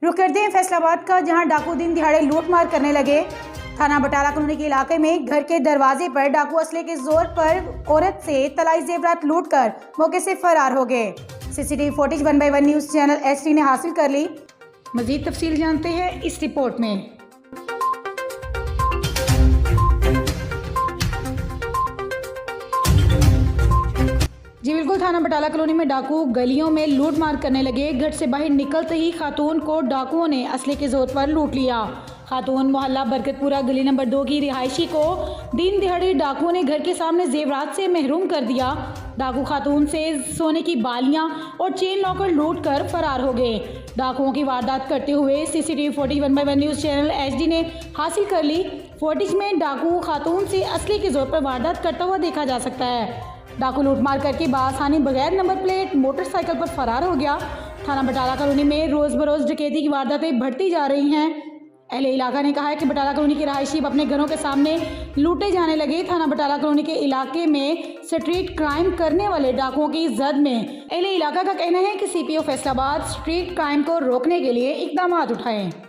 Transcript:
रुक करते हैं फैसलाबाद का, जहां डाकू दिन दिहाड़े लूटमार करने लगे। थाना बटाला कॉलोनी के इलाके में घर के दरवाजे पर डाकू असले के जोर पर औरत से तलाई जेवरात लूटकर मौके से फरार हो गए। CCTV footage 1/1 news channel HD ने हासिल कर ली। मजीद तफसील जानते हैं इस रिपोर्ट में। जी बिल्कुल, थाना बटाला कॉलोनी में डाकू गलियों में लूट मार करने लगे। घर से बाहर निकलते ही खातून को डाकुओं ने असले के जोर पर लूट लिया। खातून मोहल्ला बरकतपुरा गली नंबर 2 की रिहायशी को दिन दिहाड़े डाकुओं ने घर के सामने जेवरात से महरूम कर दिया। डाकू खातून से सोने की बालियां और चेन लॉकर लूट कर फरार हो गए। डाकुओं की वारदात करते हुए CCTV footage 1/1 news channel HD ने हासिल कर ली। फुटेज में डाकू खातून से असले के जोर पर वारदात करता हुआ देखा जा सकता है। डाकू लूटमार करके बासानी बगैर नंबर प्लेट मोटरसाइकिल पर फरार हो गया। थाना बटाला कॉलोनी में रोज बरोज डकैती की वारदातें बढ़ती जा रही हैं। अहले इलाका ने कहा है कि बटाला कॉलोनी के रहायशी अपने घरों के सामने लूटे जाने लगे। थाना बटाला कॉलोनी के इलाके में स्ट्रीट क्राइम करने वाले डाकुओं की जद में अहले इलाका का कहना है कि CPO फैसलाबाद स्ट्रीट क्राइम को रोकने के लिए इकदाम उठाएं।